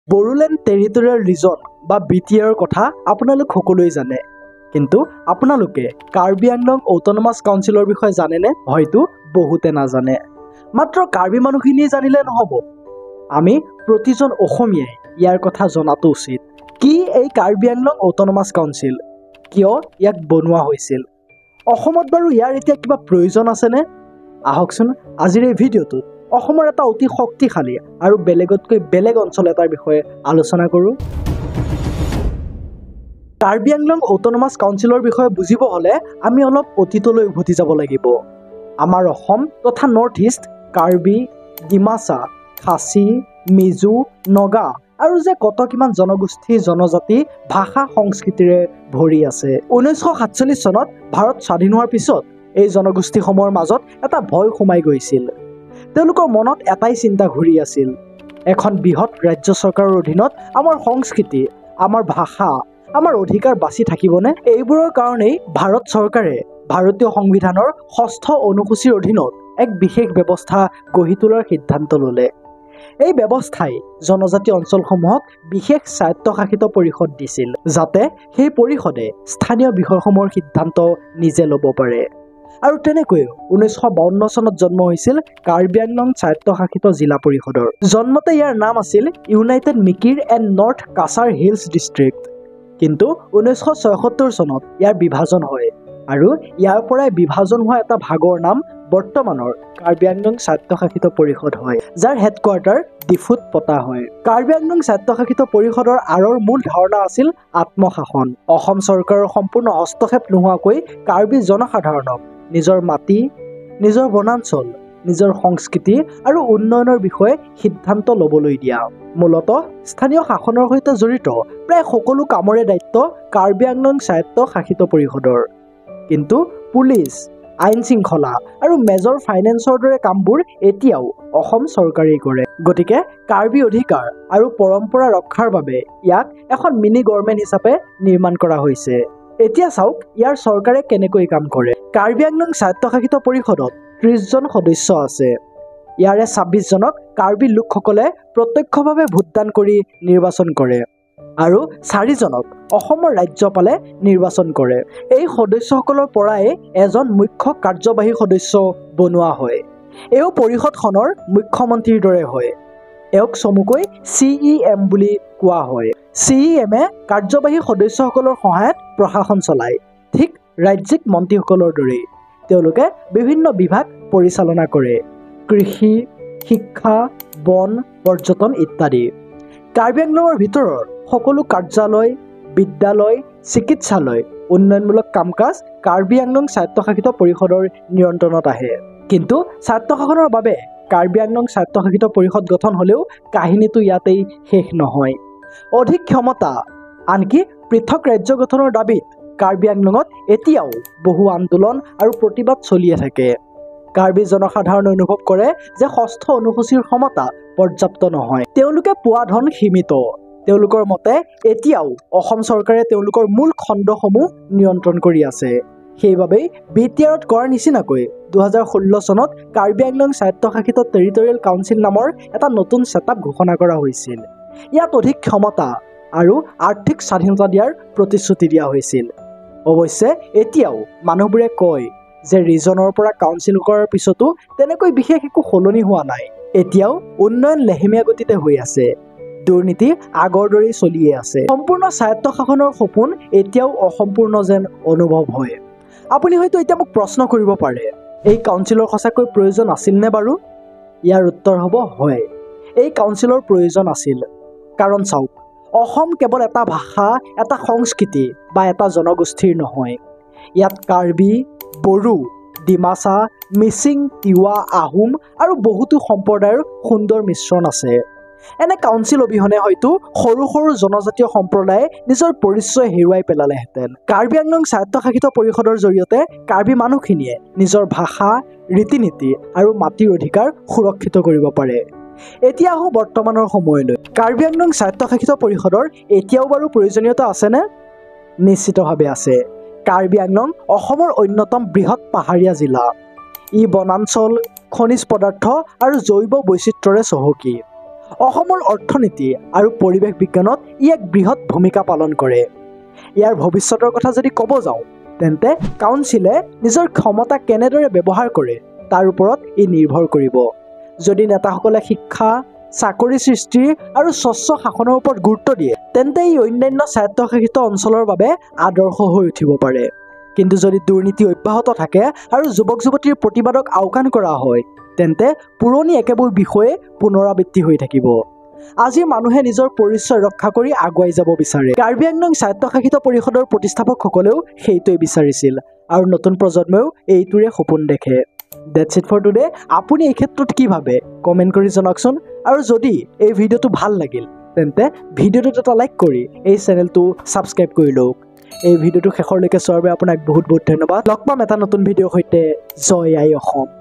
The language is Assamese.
বড়োলেণ্ড টেৰিটৰিয়েল ৰিজন বা BTR কথা আপোনালোক সকলোৱে জানে, কিন্তু আপোনালোকে কাৰ্বি আংলং অট'নমাছ কাউন্সিলৰ বিষয়ে জানেনে? হয়তো বহুতে নাজানে। মাত্ৰ কাৰ্বি মানুহখিনিয়ে জানিলে নহ'ব, আমি প্ৰতিজন অসমীয়াই ইয়াৰ কথা জনাটো উচিত। কি এই কাৰ্বি আংলং অট'নমাছ কাউন্সিল? কিয় ইয়াক বনোৱা হৈছিল? অসমত বাৰু ইয়াৰ এতিয়া কিবা প্ৰয়োজন আছেনে? আহকচোন আজিৰ এই ভিডিঅ'টোত অসমৰ এটা অতি শক্তিশালী আৰু বেলেগতকৈ বেলেগ অঞ্চল এটাৰ বিষয়ে আলোচনা কৰোঁ। কাৰ্বি আংলং অট'নমাছ কাউন্সিলৰ বিষয়ে বুজিব হ'লে আমি অলপ অতীতলৈ উভতি যাব লাগিব। আমাৰ অসম তথা নৰ্থ ইষ্ট কাৰ্বি, ডিমাচা, খাচী, মিজো, নগা আৰু যে কত কিমান জনগোষ্ঠী, জনজাতি, ভাষা, সংস্কৃতিৰে ভৰি আছে। 1947 চনত ভাৰত স্বাধীন হোৱাৰ পিছত এই জনগোষ্ঠীসমূহৰ মাজত এটা ভয় সোমাই গৈছিল। তেওঁলোকৰ মনত এটাই চিন্তা ঘূৰি আছিল, এখন বৃহৎ ৰাজ্য চৰকাৰৰ অধীনত আমাৰ সংস্কৃতি, আমাৰ ভাষা, আমাৰ অধিকাৰ বাচি থাকিবনে? এইবোৰৰ কাৰণেই ভাৰত চৰকাৰে ভাৰতীয় সংবিধানৰ 6ষ্ঠ অনুসূচীৰ অধীনত এক বিশেষ ব্যৱস্থা গঢ়ি তোলাৰ সিদ্ধান্ত ল'লে। এই ব্যৱস্থাই জনজাতি অঞ্চলসমূহক বিশেষ স্বায়ত্তশাসিত পৰিষদ দিছিল, যাতে সেই পৰিষদে স্থানীয় বিষয়সমূহৰ সিদ্ধান্ত নিজে ল'ব পাৰে। আৰু তেনেকৈ 1952 চনত জন্ম হৈছিল কাৰ্বি আংলং স্বায়ত্তশাসিত জিলা পৰিষদৰ। জন্মতে ইয়াৰ নাম আছিল United Mikir and north Cachar hills district. কিন্তু 1976 চনত ইয়াৰ বিভাজন হয় আৰু ইয়াৰ পৰাই বিভাজন হোৱা এটা ভাগৰ নাম বৰ্তমানৰ কাৰ্বি আংলং স্বায়ত্তশাসিত পৰিষদ হয়, যাৰ হেডকোৱাৰ্টাৰ ডিফুত পতা হয়। কাৰ্বি আংলং স্বায়ত্তশাসিত পৰিষদৰ আঁৰৰ মূল ধাৰণা আছিল আত্মশাসন। অসম চৰকাৰৰ সম্পূৰ্ণ হস্তক্ষেপ নোহোৱাকৈ কাৰ্বি জনসাধাৰণক নিজৰ মাটি, নিজৰ বনাঞ্চল, নিজৰ সংস্কৃতি আৰু উন্নয়নৰ বিষয়ে সিদ্ধান্ত ল'বলৈ দিয়া। মূলতঃ স্থানীয় শাসনৰ সৈতে জড়িত প্ৰায় সকলো কামৰে দায়িত্ব কাৰ্বি আংলং স্বায়ত্তশাসিত পৰিষদৰ। কিন্তু পুলিচ, আইন শৃংখলা আৰু মেজৰ ফাইনেন্সৰ দৰে কামবোৰ এতিয়াও অসম চৰকাৰেই কৰে। গতিকে কাৰ্বি অধিকাৰ আৰু পৰম্পৰা ৰক্ষাৰ বাবে ইয়াক এখন মিনি গভৰ্ণমেণ্ট হিচাপে নিৰ্মাণ কৰা হৈছে। এতিয়া চাওক ইয়াৰ চৰকাৰে কেনেকৈ কাম কৰে। কাৰ্বি আংলং স্বায়ত্তশাসিত পৰিষদত 30 জন সদস্য আছে। ইয়াৰে 26 জনক কাৰ্বি লোকসকলে প্ৰত্যক্ষভাৱে ভোটদান কৰি নিৰ্বাচন কৰে আৰু 4 জনক অসমৰ ৰাজ্যপালে নিৰ্বাচন কৰে। এই সদস্যসকলৰ পৰাই এজন মুখ্য কাৰ্যবাহী সদস্য বনোৱা হয়। এওঁ পৰিষদখনৰ মুখ্যমন্ত্ৰীৰ দৰে হয়। এওঁক চমুকৈ CEM বুলি কোৱা হয়। CEMে কাৰ্যবাহী সদস্যসকলৰ সহায়ত প্ৰশাসন চলায়, ঠিক ৰাজ্যিক মন্ত্ৰীসকলৰ দৰেই। তেওঁলোকে বিভিন্ন বিভাগ পৰিচালনা কৰে, কৃষি, শিক্ষা, বন, পৰ্যটন ইত্যাদি। কাৰ্বি আংলঙৰ ভিতৰৰ সকলো কাৰ্যালয়, বিদ্যালয়, চিকিৎসালয়, উন্নয়নমূলক কাম কাজ কাৰ্বি আংলং স্বায়ত্তশাসিত পৰিষদৰ নিয়ন্ত্ৰণত আহে। কিন্তু স্বায়ত্তশাসনৰ বাবে কাৰ্বি আংলং স্বায়ত্তশাসিত পৰিষদ গঠন হ'লেও কাহিনীটো ইয়াতেই শেষ নহয়। অধিক ক্ষমতা, আনকি পৃথক ৰাজ্য গঠনৰ দাবীত কাৰ্বি আংলঙত এতিয়াও বহু আন্দোলন আৰু প্ৰতিবাদ চলিয়ে থাকে। কাৰ্বি জনসাধাৰণে অনুভৱ কৰে যে 6ষ্ঠ অনুসূচীৰ ক্ষমতা পৰ্যাপ্ত নহয়। তেওঁলোকে পোৱা ধন সীমিত। তেওঁলোকৰ মতে এতিয়াও অসম চৰকাৰে তেওঁলোকৰ মূল খণ্ডসমূহ নিয়ন্ত্ৰণ কৰি আছে। সেইবাবেই BTRত কৰাৰ নিচিনাকৈ 2016 চনত কাৰ্বি আংলং স্বায়ত্তশাসিত টেৰিটৰিয়েল কাউন্সিল নামৰ এটা নতুন ছেটআপ ঘোষণা কৰা হৈছিল। ইয়াত অধিক ক্ষমতা আৰু আৰ্থিক স্বাধীনতা দিয়াৰ প্ৰতিশ্ৰুতি দিয়া হৈছিল। অৱশ্যে এতিয়াও মানুহবোৰে কয় যে ৰিজনৰ পৰা কাউন্সিল কৰাৰ পিছতো তেনেকৈ বিশেষ একো সলনি হোৱা নাই। এতিয়াও উন্নয়ন লেহেমীয়া গতিতে হৈ আছে। দুৰ্নীতি আগৰ দৰেই চলিয়ে আছে। সম্পূৰ্ণ স্বায়ত্তশাসনৰ সপোন এতিয়াও অসম্পূৰ্ণ যেন অনুভৱ হয়। আপুনি হয়তো এতিয়া মোক প্ৰশ্ন কৰিব পাৰে, এই কাউন্সিলৰ সঁচাকৈ প্ৰয়োজন আছিল নে বাৰু? ইয়াৰ উত্তৰ হ'ব হয়, এই কাউন্সিলৰ প্ৰয়োজন আছিল। কাৰণ চাওক, অসম কেৱল এটা ভাষা, এটা সংস্কৃতি বা এটা জনগোষ্ঠীৰ নহয়। ইয়াত কাৰ্বি, বড়ো, ডিমাচা, মিচিং, তিৱা, আহোম আৰু বহুতো সম্প্ৰদায়ৰ সুন্দৰ মিশ্ৰণ আছে। এনে কাউন্সিল অবিহনে হয়তো সৰু সৰু জনজাতীয় সম্প্ৰদায়ে নিজৰ পৰিচয় হেৰুৱাই পেলালেহেঁতেন। কাৰ্বি আংলং স্বায়ত্তশাসিত পৰিষদৰ জৰিয়তে কাৰ্বি মানুহখিনিয়ে নিজৰ ভাষা, ৰীতি নীতি আৰু মাটিৰ অধিকাৰ সুৰক্ষিত কৰিব পাৰে। এতিয়া আহোঁ বৰ্তমানৰ সময়লৈ। কাৰ্বি আংলং স্বায়ত্তশাসিত পৰিষদৰ এতিয়াও বাৰু প্ৰয়োজনীয়তা আছেনে? নিশ্চিতভাৱে আছে। কাৰ্বি আংলং অসমৰ অন্যতম বৃহৎ পাহাৰীয়া জিলা। ই বনাঞ্চল, খনিজ পদাৰ্থ আৰু জৈৱ বৈচিত্ৰ্যৰে চহকী। অসমৰ অৰ্থনীতি আৰু পৰিৱেশ বিজ্ঞানত ই এক বৃহৎ ভূমিকা পালন কৰে। ইয়াৰ ভৱিষ্যতৰ কথা যদি ক'ব যাওঁ তেন্তে কাউন্সিলে নিজৰ ক্ষমতা কেনেদৰে ব্যৱহাৰ কৰে তাৰ ওপৰত ই নিৰ্ভৰ কৰিব। যদি নেতাসকলে শিক্ষা, চাকৰি সৃষ্টি আৰু স্বচ্ছ শাসনৰ ওপৰত গুৰুত্ব দিয়ে তেন্তে ই অন্যান্য স্বায়ত্তশাসিত অঞ্চলৰ বাবে আদৰ্শ হৈ উঠিব পাৰে। কিন্তু যদি দুৰ্নীতি অব্যাহত থাকে আৰু যুৱক-যুৱতীৰ প্ৰতিবাদক আওকাণ কৰা হয় তেন্তে পুৰণি একেবোৰ বিষয়ে পুনৰাবৃত্তি হৈ থাকিব। আজি মানুহে নিজৰ পৰিচয় ৰক্ষা কৰি আগুৱাই যাব বিচাৰে। কাৰ্বি আংলং স্বায়ত্তশাসিত পৰিষদৰ প্ৰতিষ্ঠাপকসকলেও সেইটোৱে বিচাৰিছিল আৰু নতুন প্ৰজন্মইও এইটোৰে সপোন দেখে। That's it for today. আপুনি এই ক্ষেত্ৰত কি ভাবে কমেণ্ট কৰি জনাওকচোন। আৰু যদি এই ভিডিঅ'টো ভাল লাগিল তেন্তে ভিডিঅ'টোত এটা লাইক কৰি এই চেনেলটো ছাবস্ক্ৰাইব কৰি লওক। এই ভিডিঅ'টো শেষৰলৈকে চোৱাৰ বাবে আপোনাক বহুত বহুত ধন্যবাদ। লগ পাম এটা নতুন ভিডিঅ'ৰ সৈতে। জয় আই অসম।